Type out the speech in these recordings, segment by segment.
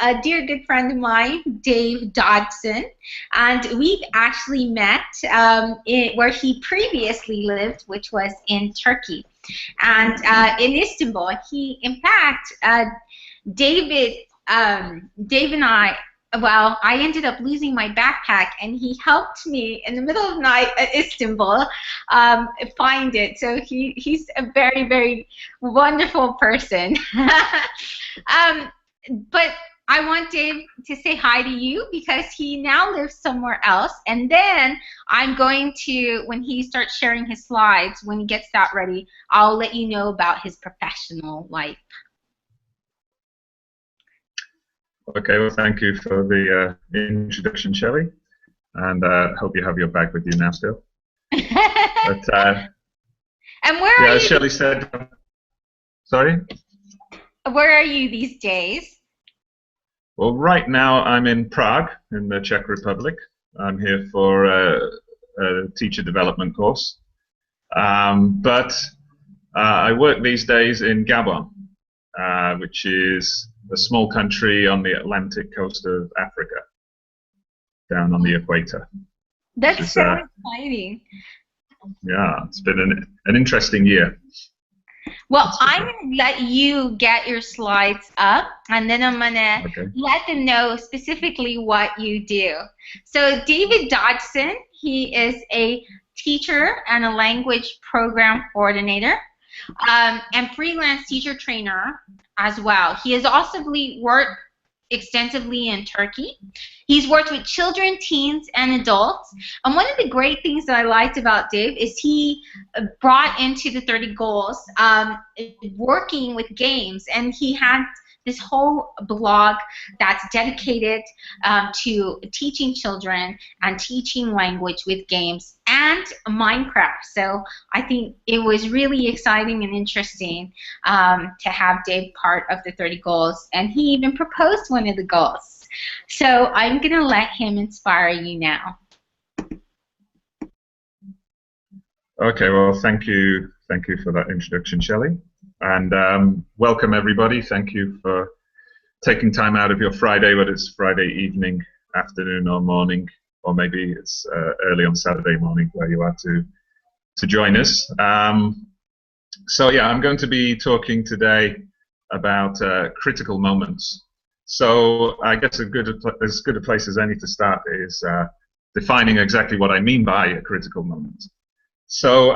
a dear good friend of mine, Dave Dodgson, and we actually met where he previously lived, which was in Turkey, and in Istanbul. He, in fact, David, Dave and I, well, I ended up losing my backpack, and he helped me in the middle of the night at Istanbul find it. So he's a very, very wonderful person. But I want Dave to say hi to you because he now lives somewhere else. And then I'm going to, when he starts sharing his slides, when he gets that ready, I'll let you know about his professional life. Okay, well, thank you for the introduction, Shelley, and hope you have your bag with you now still. But, and where are you? As Shelley said, sorry? Where are you these days? Well, right now I'm in Prague, in the Czech Republic. I'm here for a teacher development course. But I work these days in Gabon, which is a small country on the Atlantic coast of Africa, down on the equator. That's so exciting. Yeah, it's been an interesting year. Well, I'm going to let you get your slides up, and then I'm going to let them know specifically what you do. So David Dodgson, he is a teacher and a language program coordinator. And freelance teacher trainer as well. He has also worked extensively in Turkey. He's worked with children, teens, and adults. And one of the great things that I liked about Dave is he brought into the 30 Goals working with games, and he had this whole blog that's dedicated to teaching children and teaching language with games and Minecraft. So I think it was really exciting and interesting to have Dave part of the 30 Goals, and he even proposed one of the goals. So I'm going to let him inspire you now. Okay, well, thank you for that introduction, Shelley. And welcome, everybody. Thank you for taking time out of your Friday, whether it's Friday evening, afternoon, or morning, or maybe it's early on Saturday morning where you are to join us. So yeah, I'm going to be talking today about critical moments. So I guess as good a place as any to start is defining exactly what I mean by a critical moment. So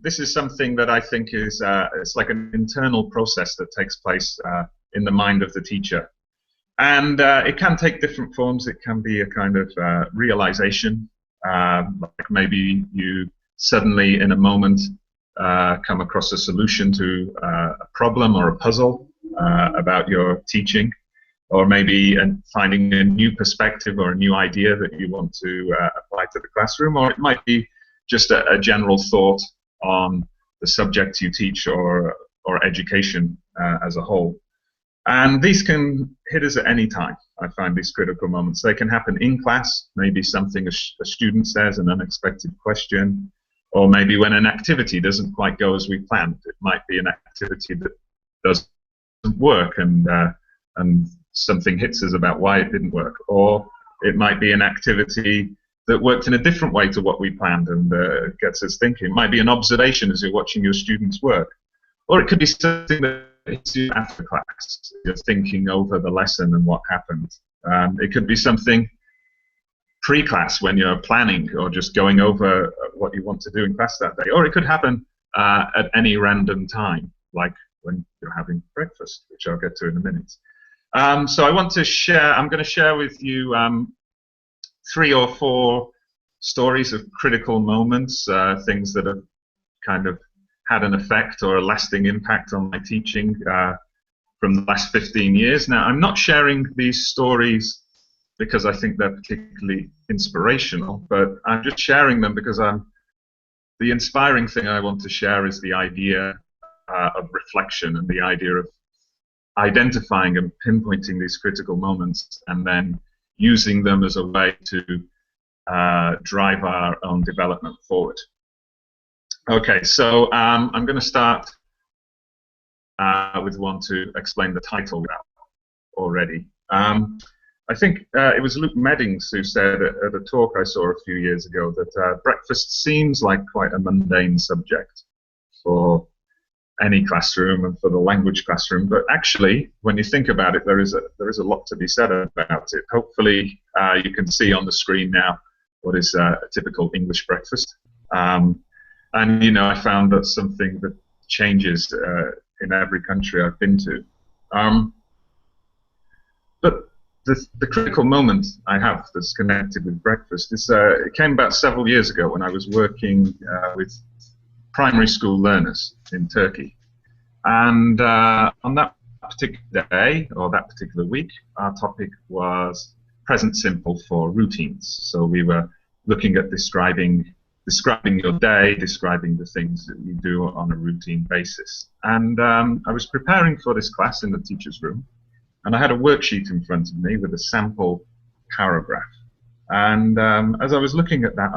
this is something that I think is it's like an internal process that takes place in the mind of the teacher. And it can take different forms. It can be a kind of realization, like maybe you suddenly in a moment come across a solution to a problem or a puzzle about your teaching, or maybe finding a new perspective or a new idea that you want to apply to the classroom, or it might be just a general thought on the subject you teach or education as a whole. And these can hit us at any time. I find these critical moments. They can happen in class, maybe something a student says, an unexpected question, or maybe when an activity doesn't quite go as we planned. It might be an activity that doesn't work, and something hits us about why it didn't work. Or it might be an activity that worked in a different way to what we planned and gets us thinking. It might be an observation as you're watching your students work. Or it could be something that hits you after class. You're thinking over the lesson and what happened. It could be something pre-class when you're planning or just going over what you want to do in class that day. Or it could happen at any random time, like when you're having breakfast, which I'll get to in a minute. So I want to share, I'm going to share with you 3 or 4 stories of critical moments, things that have kind of had an effect or a lasting impact on my teaching from the last 15 years. Now, I'm not sharing these stories because I think they're particularly inspirational, but I'm just sharing them because the inspiring thing I want to share is the idea of reflection and the idea of identifying and pinpointing these critical moments and then using them as a way to drive our own development forward. Okay, so I'm going to start with one to explain the title already. I think it was Luke Meddings who said at a talk I saw a few years ago that breakfast seems like quite a mundane subject for any classroom and for the language classroom, but actually, when you think about it, there is a lot to be said about it. Hopefully, you can see on the screen now what is a typical English breakfast, and I found that's something that changes in every country I've been to. But the critical moment I have that's connected with breakfast is it came about several years ago when I was working with primary school learners in Turkey. And on that particular day, or that particular week, our topic was present simple for routines. So we were looking at describing your day, describing the things that you do on a routine basis. And I was preparing for this class in the teacher's room, and I had a worksheet in front of me with a sample paragraph. And as I was looking at that,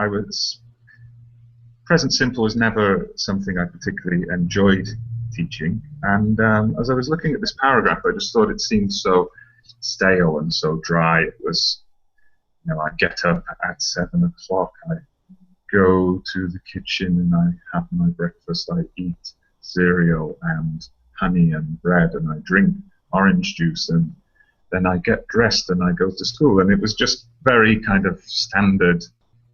present simple was never something I particularly enjoyed teaching, and as I was looking at this paragraph, I just thought it seemed so stale and so dry. It was, I get up at 7 o'clock, I go to the kitchen and I have my breakfast, I eat cereal and honey and bread, and I drink orange juice, and then I get dressed and I go to school, and it was just very kind of standard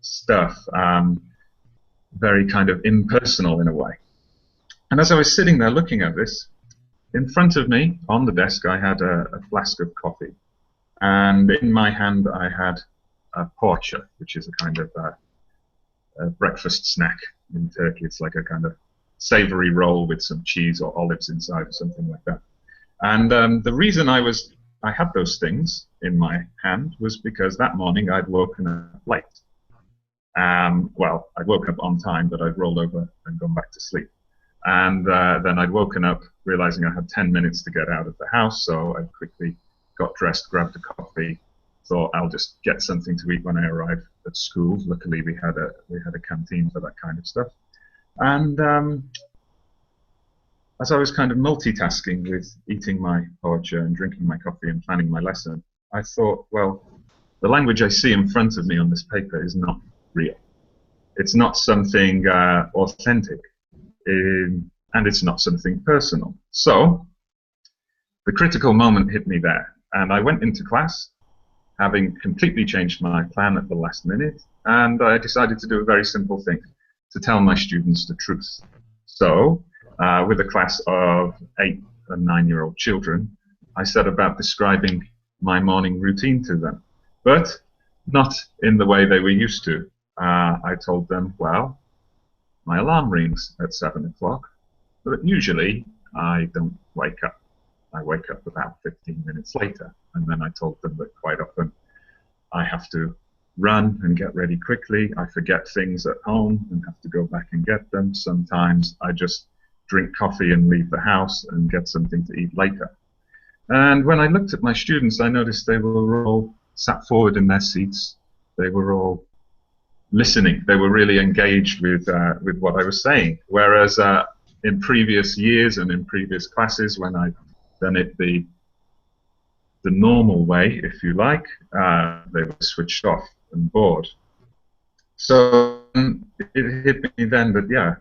stuff. Very kind of impersonal in a way. And as I was sitting there looking at this, in front of me on the desk I had a flask of coffee, and in my hand I had a poğaça, which is a kind of a breakfast snack in Turkey. It's like a kind of savory roll with some cheese or olives inside or something like that. And the reason I had those things in my hand was because that morning I'd woken up late. Well, I'd woken up on time, but I'd rolled over and gone back to sleep. And then I'd woken up realizing I had 10 minutes to get out of the house, so I quickly got dressed, grabbed a coffee, thought I'll just get something to eat when I arrive at school. Luckily, we had a canteen for that kind of stuff. And as I was kind of multitasking with eating my poğaça and drinking my coffee and planning my lesson, I thought, well, the language I see in front of me on this paper is not real. It's not something authentic, and it's not something personal. So the critical moment hit me there, and I went into class having completely changed my plan at the last minute, and I decided to do a very simple thing, to tell my students the truth. So with a class of 8 and 9-year-old children, I set about describing my morning routine to them, but not in the way they were used to. I told them, well, my alarm rings at 7 o'clock, but usually I don't wake up. I wake up about 15 minutes later. And then I told them that quite often I have to run and get ready quickly. I forget things at home and have to go back and get them. Sometimes I just drink coffee and leave the house and get something to eat later. And when I looked at my students, I noticed they were all sat forward in their seats. They were all listening. They were really engaged with what I was saying. Whereas in previous years and in previous classes, when I've done it the normal way, if you like, they were switched off and bored. So it hit me then that, yeah,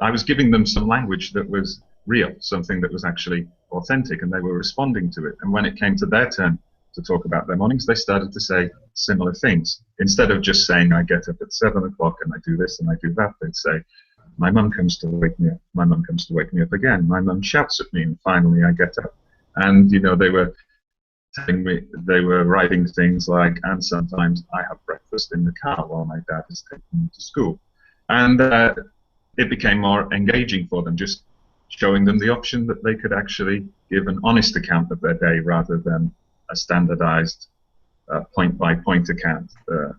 I was giving them some language that was real, something that was actually authentic, and they were responding to it. And when it came to their turn to talk about their mornings, they started to say similar things. Instead of just saying, I get up at 7 o'clock and I do this and I do that, they'd say, my mum comes to wake me up, my mum comes to wake me up again, my mum shouts at me, and finally I get up. And, you know, they were telling me, they were writing things like, and sometimes I have breakfast in the car while my dad is taking me to school. And it became more engaging for them, just showing them the option that they could actually give an honest account of their day rather than a standardized point-by-point account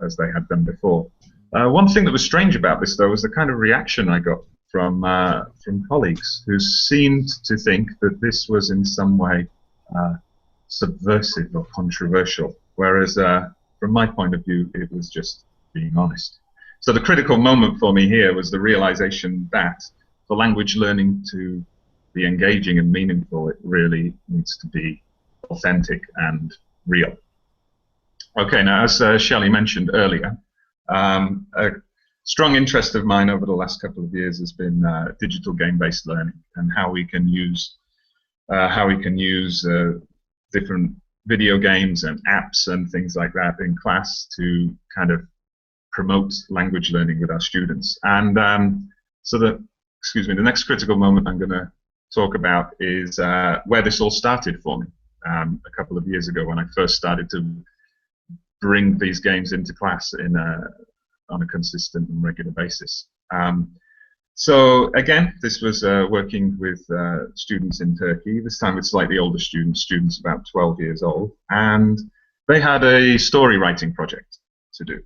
as they had done before. One thing that was strange about this, though, was the kind of reaction I got from colleagues who seemed to think that this was in some way subversive or controversial, whereas from my point of view, it was just being honest. So the critical moment for me here was the realization that for language learning to be engaging and meaningful, it really needs to be authentic and real. Okay, now as Shelley mentioned earlier, a strong interest of mine over the last couple of years has been digital game-based learning and how we can use different video games and apps and things like that in class to kind of promote language learning with our students. And the next critical moment I'm going to talk about is where this all started for me a couple of years ago when I first started to bring these games into class on a consistent and regular basis. So again, this was working with students in Turkey, this time with slightly older students about 12 years old, and they had a story writing project to do.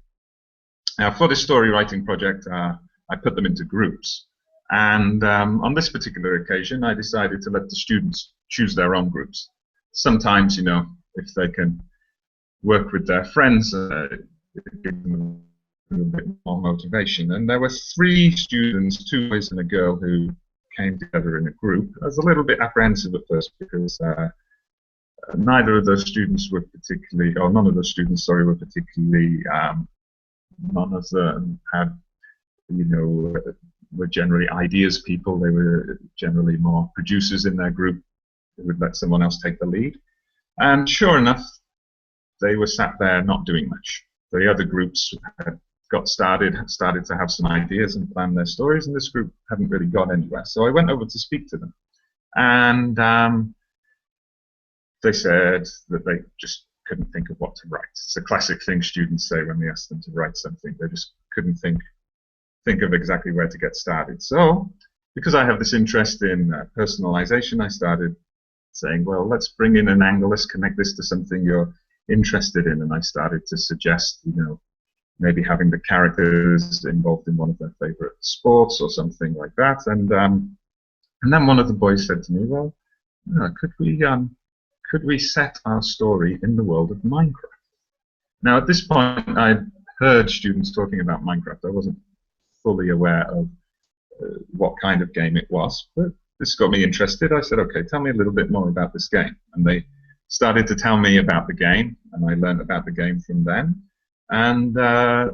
Now for this story writing project, I put them into groups, and on this particular occasion I decided to let the students choose their own groups. Sometimes, you know, if they can work with their friends, it gives them a little bit more motivation. And there were 3 students, 2 boys and a girl, who came together in a group. I was a little bit apprehensive at first because neither of those students were particularly, or none of those students, sorry, were particularly, none of them had, you know, were generally ideas people. They were generally more producers in their group who would let someone else take the lead. And sure enough, they were sat there not doing much. The other groups had started to have some ideas and plan their stories, and this group hadn't really got anywhere. So I went over to speak to them, and they said that they just couldn't think of what to write. It's a classic thing students say when we ask them to write something. They just couldn't think of exactly where to get started. So because I have this interest in personalization, I started saying, well, let's bring in an angle, let's connect this to something you're interested in, and I started to suggest, you know, maybe having the characters involved in one of their favorite sports or something like that. And then one of the boys said to me, well, could we set our story in the world of Minecraft? Now at this point I'd heard students talking about Minecraft. I wasn't fully aware of what kind of game it was, but this got me interested. I said, okay, tell me a little bit more about this game. And they started to tell me about the game, and I learned about the game from them. And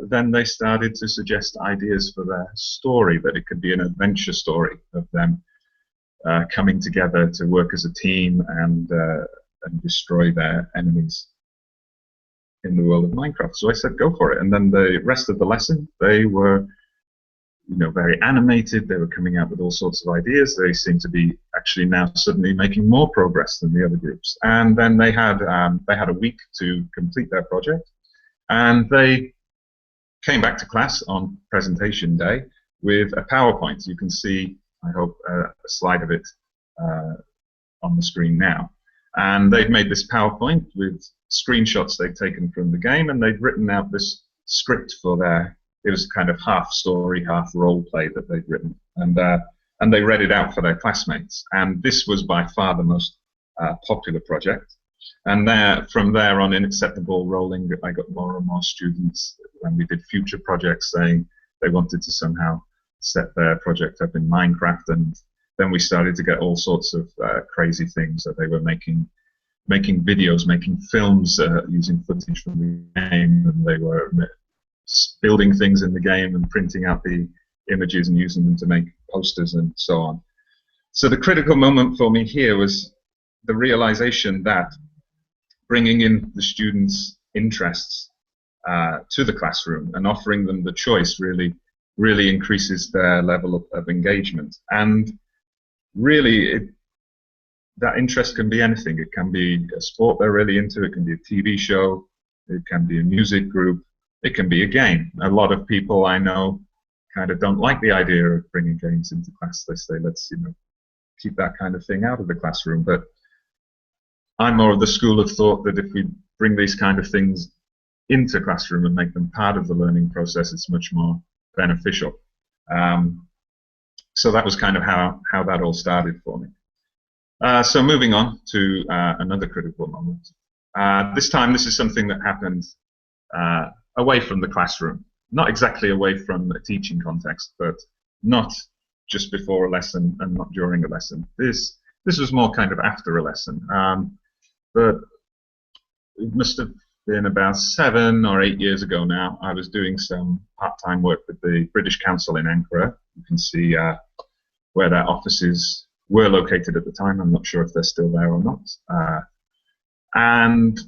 then they started to suggest ideas for their story, that it could be an adventure story of them coming together to work as a team and destroy their enemies in the world of Minecraft. So I said, go for it. And then the rest of the lesson, they were, you know, very animated. They were coming out with all sorts of ideas. They seemed to be actually now suddenly making more progress than the other groups. And then they had a week to complete their project, and they came back to class on presentation day with a PowerPoint. You can see, I hope, a slide of it on the screen now. And they've made this PowerPoint with screenshots they've taken from the game, and they've written out this script for their. It was kind of half story, half role play that they'd written, and they read it out for their classmates. And this was by far the most popular project. And from there on in, it set the ball rolling. I got more and more students when we did future projects saying they wanted to somehow set their project up in Minecraft, and then we started to get all sorts of crazy things that they were making videos, making films using footage from the game, and they were building things in the game and printing out the images and using them to make posters and so on. So the critical moment for me here was the realization that bringing in the students' interests to the classroom and offering them the choice really increases their level of engagement. And really, that interest can be anything. It can be a sport they're really into, it can be a TV show, it can be a music group, it can be a game. A lot of people I know kind of don't like the idea of bringing games into class. They say, let's, you know, keep that kind of thing out of the classroom. But I'm more of the school of thought that if we bring these kind of things into classroom and make them part of the learning process, it's much more beneficial. So that was kind of how that all started for me. So moving on to another critical moment. This time, this is something that happened away from the classroom. Not exactly away from a teaching context, but not just before a lesson and not during a lesson. This was more kind of after a lesson. But it must have been about 7 or 8 years ago now. I was doing some part-time work with the British Council in Ankara. You can see where their offices were located at the time. I'm not sure if they're still there or not. And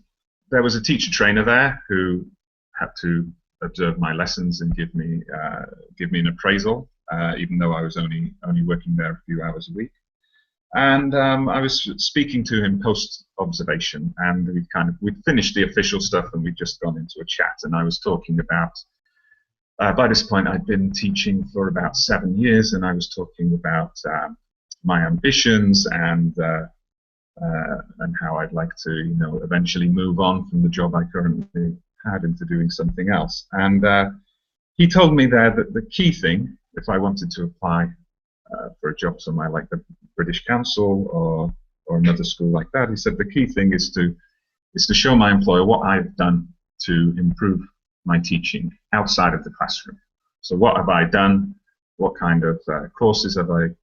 there was a teacher trainer there who had to observe my lessons and give me an appraisal, even though I was only working there a few hours a week. And I was speaking to him post-observation, and we'd finished the official stuff, and we'd just gone into a chat, and I was talking about, by this point I'd been teaching for about 7 years, and I was talking about my ambitions and how I'd like to, eventually move on from the job I currently had into doing something else. And he told me there that the key thing, if I wanted to apply for a job somewhere like the British Council or another school like that, he said the key thing is to show my employer what I've done to improve my teaching outside of the classroom. So what have I done? What kind of courses have I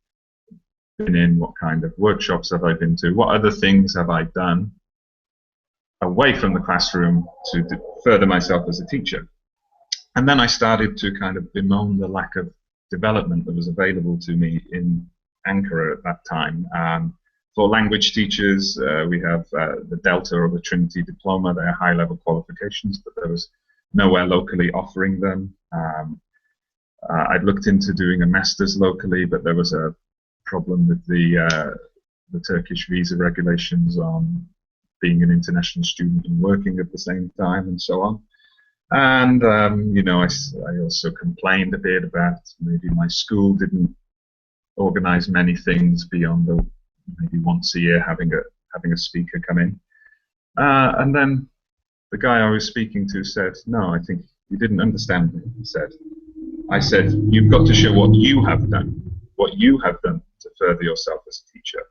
been in? What kind of workshops have I been to? What other things have I done away from the classroom to further myself as a teacher? And then I started to kind of bemoan the lack of development that was available to me in Ankara at that time. For language teachers, we have the Delta or the Trinity Diploma. They're high-level qualifications, but there was nowhere locally offering them. I'd looked into doing a master's locally, but there was a problem with the Turkish visa regulations on being an international student and working at the same time, and so on. And I also complained a bit about maybe my school didn't organize many things beyond maybe once a year having a speaker come in. And then the guy I was speaking to said, "No, I think you didn't understand me." I said, "You've got to show what you have done to further yourself as a teacher,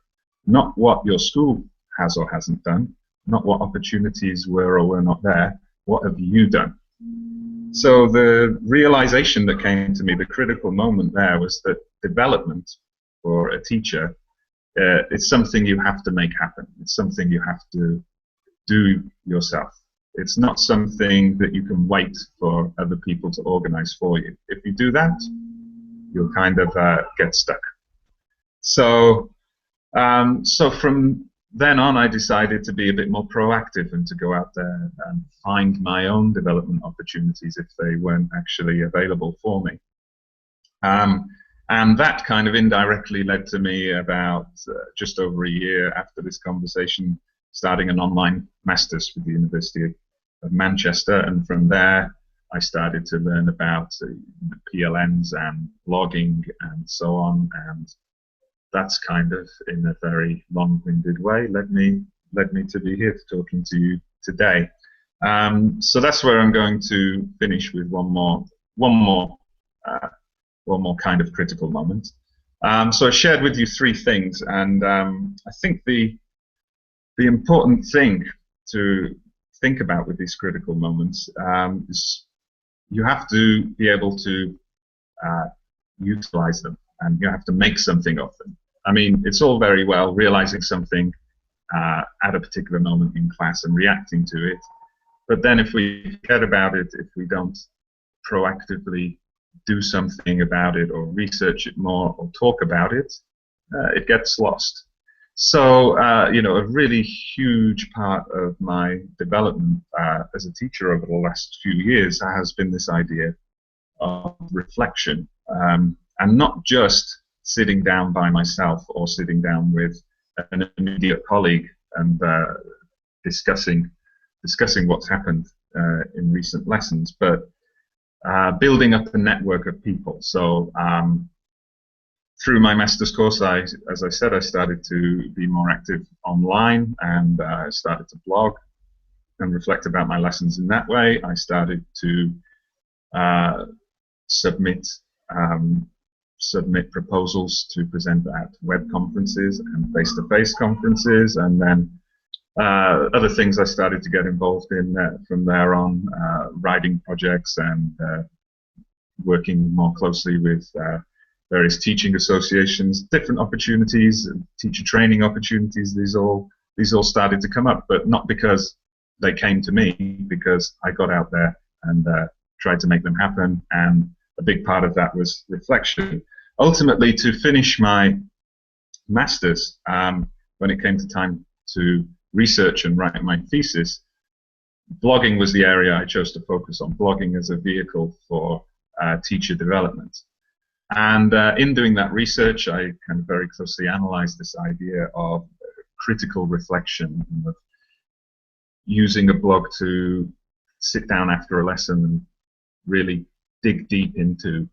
not what your school has or hasn't done, not what opportunities were or were not there. What have you done?" So the realization that came to me, the critical moment there, was that development for a teacher, it's something you have to make happen. It's something you have to do yourself. It's not something that you can wait for other people to organize for you. If you do that, you'll kind of get stuck. So from then on, I decided to be a bit more proactive and to go out there and find my own development opportunities if they weren't actually available for me. And that kind of indirectly led to me about just over a year after this conversation starting an online master's with the University of Manchester, and from there I started to learn about PLNs and blogging and so on, and that's kind of, in a very long-winded way, led me to be here talking to you today. So that's where I'm going to finish with one more kind of critical moment. So I shared with you 3 things, and I think the important thing to think about with these critical moments is you have to be able to utilize them, and you have to make something of them. I mean, it's all very well realizing something at a particular moment in class and reacting to it, but then if we forget about it, if we don't proactively do something about it or research it more or talk about it, it gets lost. So, a really huge part of my development as a teacher over the last few years has been this idea of reflection, and not just sitting down by myself or sitting down with an immediate colleague and discussing what's happened in recent lessons, but building up a network of people. So through my master's course, as I said, I started to be more active online, and I started to blog and reflect about my lessons in that way. I started to submit proposals to present at web conferences and face-to-face conferences, and then other things I started to get involved in from there on, writing projects and working more closely with various teaching associations, different opportunities, teacher training opportunities. These all started to come up, but not because they came to me because I got out there and tried to make them happen, and a big part of that was reflection. Ultimately, to finish my master's, when it came to time to research and write my thesis, blogging was the area I chose to focus on, blogging as a vehicle for teacher development. And in doing that research, I kind of very closely analyzed this idea of critical reflection, of using a blog to sit down after a lesson and really dig deep into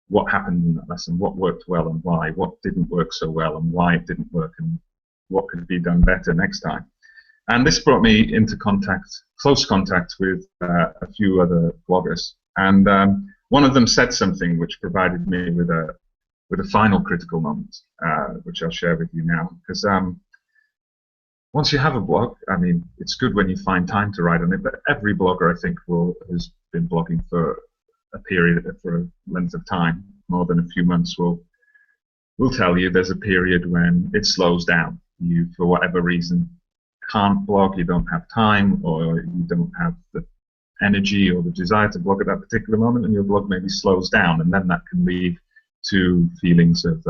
what happened in that lesson, what worked well and why, what didn't work so well and why it didn't work, and what could be done better next time. And this brought me into close contact with a few other bloggers. And one of them said something which provided me with a final critical moment, which I'll share with you now. Because once you have a blog, I mean, it's good when you find time to write on it, but every blogger, I think, has been blogging for a period, for a length of time, more than a few months, will tell you there's a period when it slows down. You, for whatever reason, can't blog, you don't have time, or you don't have the energy or the desire to blog at that particular moment, and your blog maybe slows down, and then that can lead to feelings of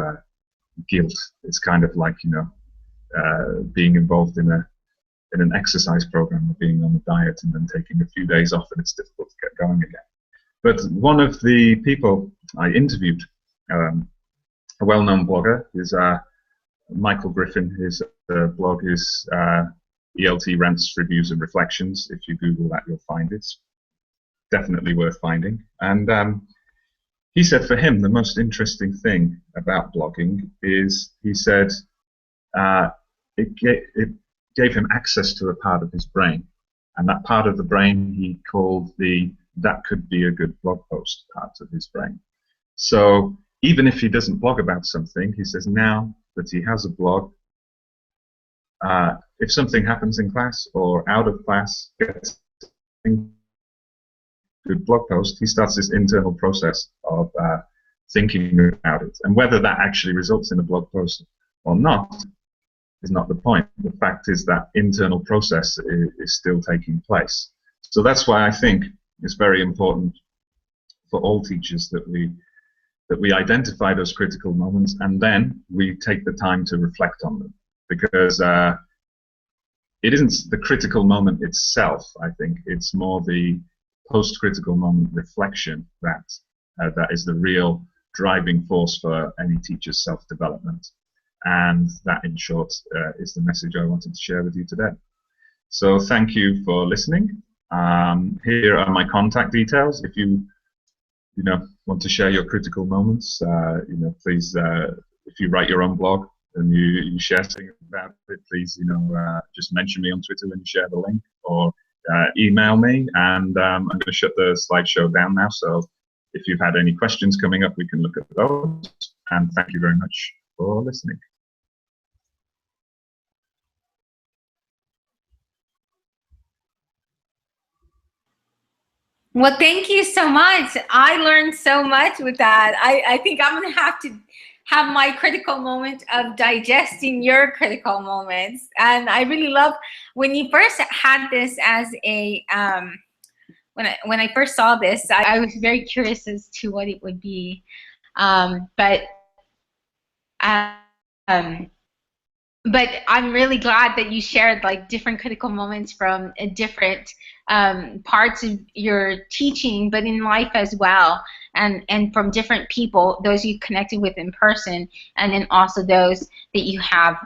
guilt. It's kind of like, you know, being involved in an exercise program, or being on a diet and then taking a few days off, and it's difficult to get going again. But one of the people I interviewed, a well-known blogger, is Michael Griffin. His blog is ELT Rants, Reviews and Reflections. If you Google that, you'll find it. It's definitely worth finding. And he said for him the most interesting thing about blogging is, he said, it gave him access to a part of his brain, and that part of the brain he called the "that could be a good blog post" part of his brain. So even if he doesn't blog about something, he says now that he has a blog, if something happens in class or out of class, gets a good blog post, he starts this internal process of thinking about it. And whether that actually results in a blog post or not is not the point. The fact is that internal process is still taking place. So that's why I think it's very important for all teachers that we identify those critical moments, and then we take the time to reflect on them, because it isn't the critical moment itself. I think it's more the post-critical moment reflection that is the real driving force for any teacher's self-development. And that, in short, is the message I wanted to share with you today. So thank you for listening. Here are my contact details. If you want to share your critical moments, please, if you write your own blog and you share something about it, please, just mention me on Twitter when you share the link, or email me. And I'm going to shut the slideshow down now. So if you've had any questions coming up, we can look at those. And thank you very much for listening. Well, thank you so much. I learned so much with that. I think I'm going to have my critical moment of digesting your critical moments. And I really love when you first had this as a, when I first saw this, I was very curious as to what it would be. But I'm really glad that you shared like different critical moments from different parts of your teaching, but in life as well, and from different people, those you connected with in person, and then also those that you have,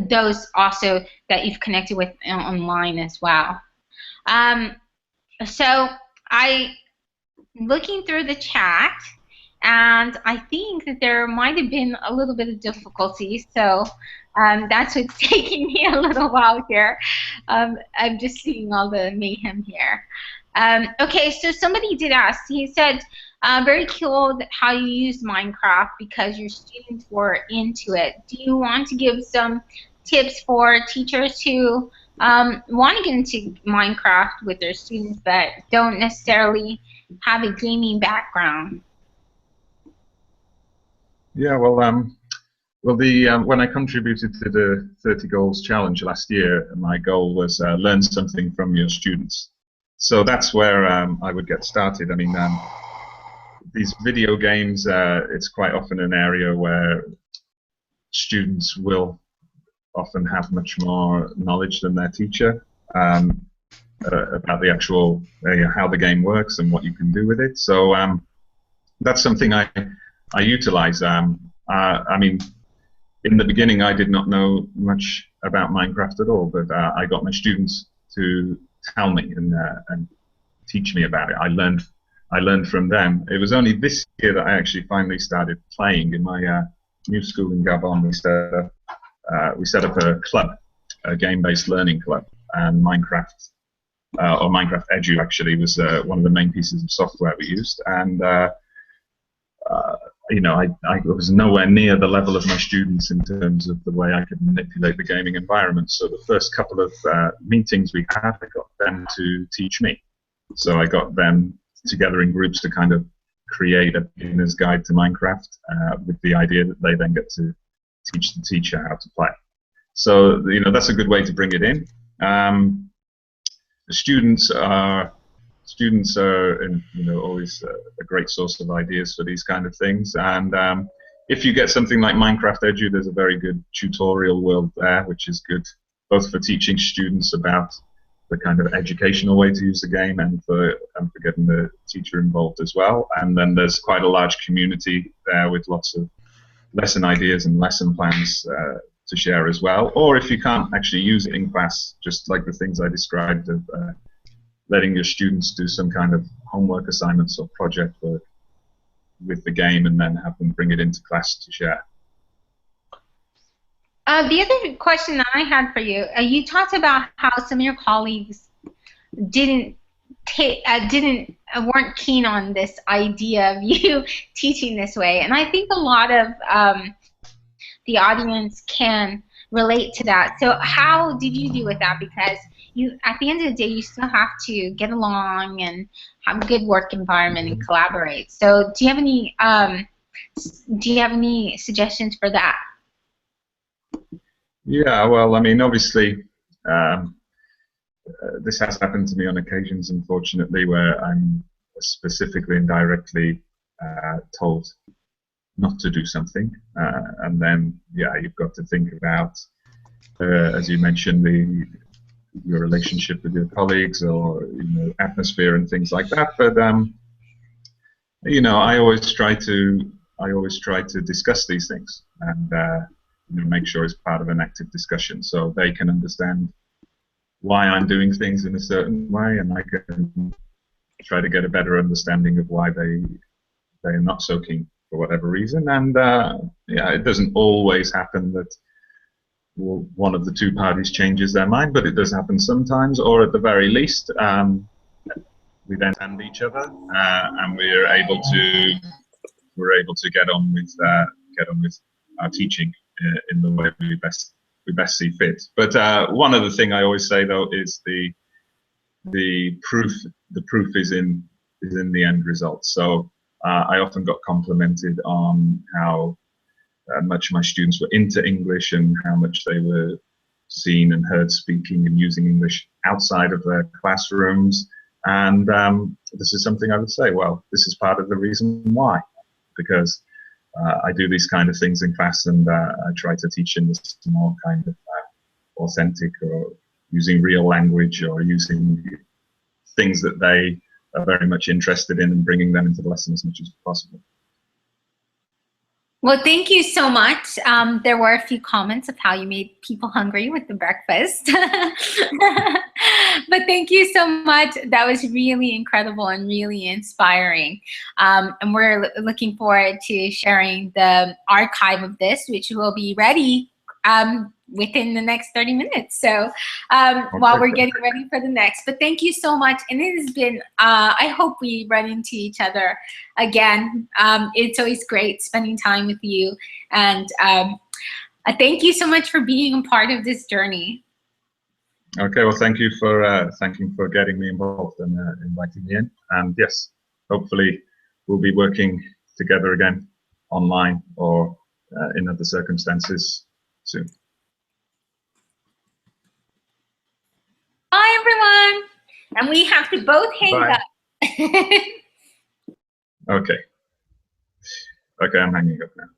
those also that you've connected with online as well. So looking through the chat, and I think that there might have been a little bit of difficulty, so that's what's taking me a little while here. I'm just seeing all the mayhem here. Okay, so somebody did ask. He said, very cool how you used Minecraft because your students were into it. Do you want to give some tips for teachers who want to get into Minecraft with their students but don't necessarily have a gaming background? Yeah, well, Well, the when I contributed to the 30 Goals Challenge last year, my goal was learn something from your students. So that's where I would get started. I mean, these video games, it's quite often an area where students will often have much more knowledge than their teacher about the actual how the game works and what you can do with it. So that's something I utilize. I mean, in the beginning, I did not know much about Minecraft at all, but I got my students to tell me and teach me about it. I learned from them. It was only this year that I actually finally started playing. In my new school in Gabon, we set up a club, a game-based learning club, and Minecraft, or Minecraft Edu actually, was one of the main pieces of software we used. And you know, I was nowhere near the level of my students in terms of the way I could manipulate the gaming environment. So the first couple of meetings we had, I got them to teach me. So I got them together in groups to kind of create a beginner's guide to Minecraft with the idea that they then get to teach the teacher how to play. So, you know, that's a good way to bring it in. The students are, you know, always a great source of ideas for these kind of things. And if you get something like Minecraft Edu, there's a very good tutorial world there, which is good both for teaching students about the kind of educational way to use the game and for getting the teacher involved as well. And then there's quite a large community there with lots of lesson ideas and lesson plans to share as well. Or if you can't actually use it in class, just like the things I described of letting your students do some kind of homework assignments or project work with the game and then have them bring it into class to share. The other question that I had for you, you talked about how some of your colleagues weren't keen on this idea of you teaching this way, and I think a lot of the audience can relate to that. So how did you deal with that? Because you, at the end of the day, you still have to get along and have a good work environment and collaborate. So do you have any suggestions for that? Yeah, well, I mean, obviously, this has happened to me on occasions, unfortunately, where I'm specifically and directly told not to do something, and then, yeah, you've got to think about, as you mentioned, your relationship with your colleagues, or, you know, atmosphere and things like that. But you know, I always try to discuss these things and you know, make sure it's part of an active discussion, so they can understand why I'm doing things in a certain way, and I can try to get a better understanding of why they are not so keen for whatever reason. And yeah, it doesn't always happen that one of the two parties changes their mind, but it does happen sometimes. Or at the very least, we then understand each other, and we're able to get on with our teaching in the way we best see fit. But one other thing I always say, though, is the proof is in the end result. So I often got complimented on how much my students were into English and how much they were seen and heard speaking and using English outside of their classrooms. And this is something I would say, well, this is part of the reason why, because I do these kind of things in class, and I try to teach in this more kind of authentic, or using real language, or using things that they are very much interested in, and bringing them into the lesson as much as possible. Well, thank you so much. There were a few comments of how you made people hungry with the breakfast. But thank you so much. That was really incredible and really inspiring. And we're looking forward to sharing the archive of this, which will be ready within the next 30 minutes. So while we're getting ready for the next. But thank you so much. And it has been, I hope we run into each other again. It's always great spending time with you. And thank you so much for being a part of this journey. Okay, well, thank you for getting me involved and inviting me in. And yes, hopefully we'll be working together again online or in other circumstances soon. Bye, everyone. And we have to both hang up. Okay. Okay, I'm hanging up now.